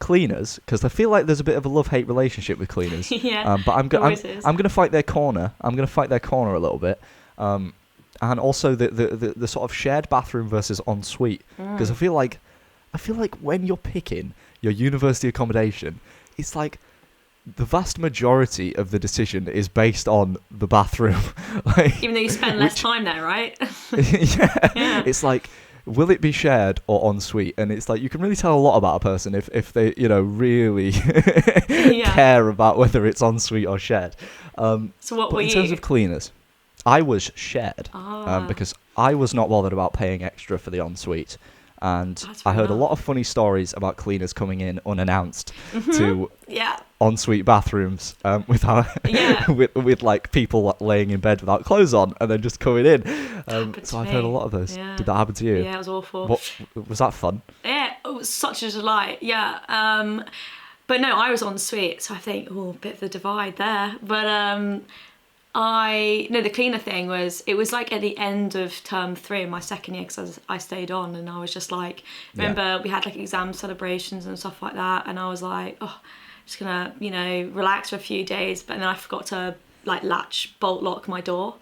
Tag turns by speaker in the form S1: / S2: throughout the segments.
S1: Cleaners, because I feel like there's a bit of a love-hate relationship with Cleaners.
S2: Yeah,
S1: but I'm
S2: always is.
S1: going to fight their corner. I'm going to fight their corner a little bit. And also the sort of shared bathroom versus ensuite, because I feel like when you're picking your university accommodation, it's like the vast majority of the decision is based on the bathroom. Like,
S2: even though you spend less time there, right?
S1: yeah. It's like, will it be shared or ensuite? And it's like, you can really tell a lot about a person if they, really care about whether it's ensuite or shared.
S2: So what were you?
S1: In terms of Cleaners, I was shared because I was not bothered about paying extra for the ensuite. And I heard a lot of funny stories about Cleaners coming in unannounced to ensuite bathrooms with like people laying in bed without clothes on and then just coming in. So I've heard a lot of those.
S2: Yeah.
S1: Did that happen to you?
S2: Yeah, it was awful.
S1: Was that fun?
S2: Yeah, it was such a delight. Yeah. But no, I was ensuite, so I think, a bit of the divide there. But the cleaner thing was like at the end of term 3 in my second year, because I stayed on, and I was just like, remember we had like exam celebrations and stuff like that, and I was like, just gonna relax for a few days, but then I forgot to like bolt lock my door,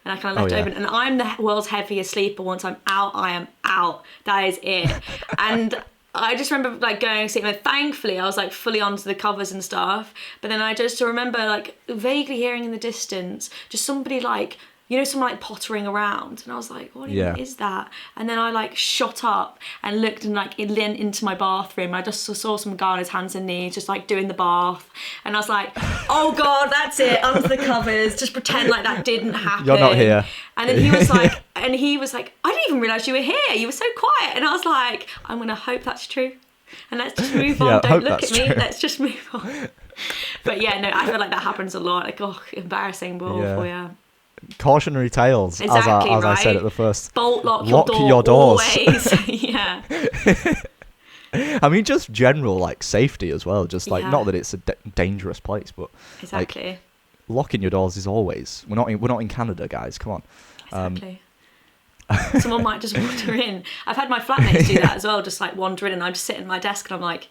S2: and I kind of left it open, and I'm the world's heaviest sleeper. Once I'm out, I am out. That is it. And I just remember like going to sleep, and thankfully I was like fully onto the covers and stuff. But then I just remember like vaguely hearing in the distance just somebody like, someone like pottering around, and I was like, what even is that? And then I like shot up and looked, and like it leant into my bathroom. I just saw some guy on his hands and knees just like doing the bath, and I was like, oh god, that's it, under the covers, just pretend like that didn't happen.
S1: You're not here.
S2: And then he was like, I didn't even realise you were here, you were so quiet. And I was like, I'm gonna hope that's true, and let's just move on. Don't look at me, let's just move on. But yeah, no, I feel like that happens a lot. Like, embarrassing, but awful. Yeah.
S1: Cautionary tales,
S2: exactly,
S1: as I said at the first.
S2: Bolt lock
S1: your doors.
S2: Always. Yeah.
S1: I mean, just general like safety as well. Just like not that it's a dangerous place, but
S2: exactly.
S1: Like, locking your doors is always. We're not in Canada, guys. Come on.
S2: Exactly. Someone might just wander in. I've had my flatmates do that as well. Just like wander in, and I'm just sitting at my desk, and I'm like,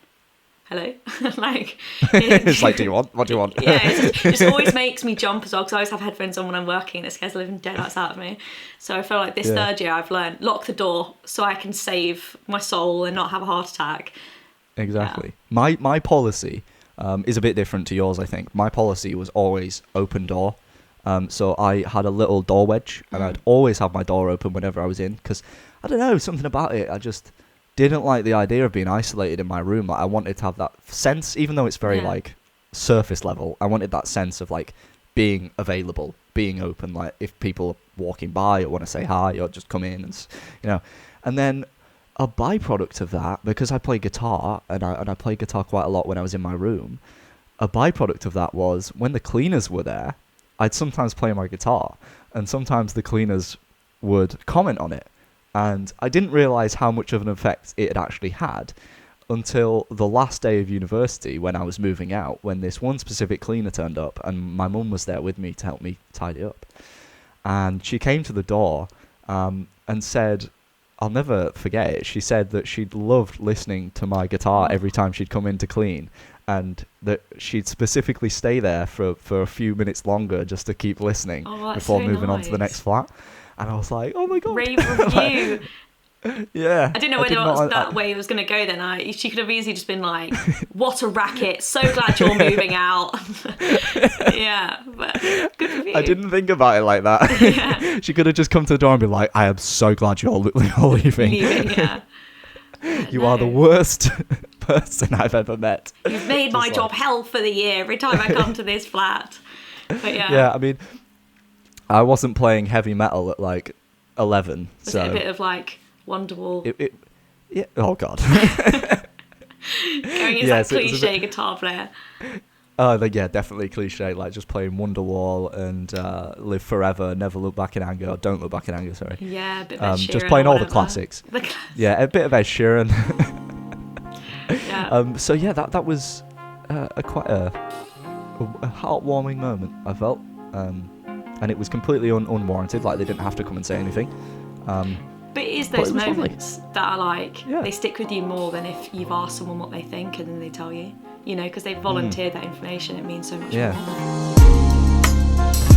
S2: hello. Like,
S1: it's like, what do you want?
S2: Yeah, it just always makes me jump as well, because I always have headphones on when I'm working, and it scares the living daylights out of me. So I feel like this third year I've learned, lock the door so I can save my soul and not have a heart attack.
S1: Exactly. Yeah. My policy is a bit different to yours, I think. My policy was always open door. So I had a little door wedge, and I'd always have my door open whenever I was in, because I don't know, something about it, I just didn't like the idea of being isolated in my room. Like, I wanted to have that sense, even though it's very like surface level, I wanted that sense of like being available, being open, like if people are walking by or want to say hi or just come in, and and then a byproduct of that, because I play guitar, and I played guitar quite a lot when I was in my room, a byproduct of that was when the cleaners were there, I'd sometimes play my guitar, and sometimes the cleaners would comment on it. And I didn't realise how much of an effect it had actually had until the last day of university, when I was moving out, when this one specific cleaner turned up, and my mum was there with me to help me tidy up. And she came to the door and said, I'll never forget it, she said that she'd loved listening to my guitar every time she'd come in to clean, and that she'd specifically stay there for a few minutes longer just to keep listening before moving on to the next flat. And I was like, oh my god.
S2: Rave review.
S1: Yeah.
S2: I didn't know whether that way it was going to go then. She could have easily just been like, what a racket. So glad you're moving out. Yeah. But good for you.
S1: I didn't think about it like that. Yeah. She could have just come to the door and be like, I am so glad you're leaving.
S2: Yeah.
S1: You are the worst person I've ever met.
S2: You've made my job hell for the year every time I come to this flat. But yeah.
S1: Yeah, I mean, I wasn't playing heavy metal at like 11.
S2: Was it a bit of like Wonderwall?
S1: Yeah. Oh god.
S2: Going into that cliche guitar player.
S1: Yeah, definitely cliche. Like just playing Wonderwall and Live Forever, Never Look Back in Anger, or Don't Look Back in Anger. Sorry.
S2: Yeah, a bit of Ed Sheeran.
S1: Just playing all the classics. Yeah, a bit of Ed Sheeran.
S2: Yeah.
S1: So yeah, that was quite a heartwarming moment, I felt. And it was completely unwarranted. Like, they didn't have to come and say anything.
S2: But it is
S1: But
S2: those
S1: it was lovely.
S2: moments that are like,
S1: Yeah.
S2: they stick with you more than if you've asked someone what they think and then they tell you, you know, because they've volunteered that information. It means so much
S1: Yeah.
S2: more.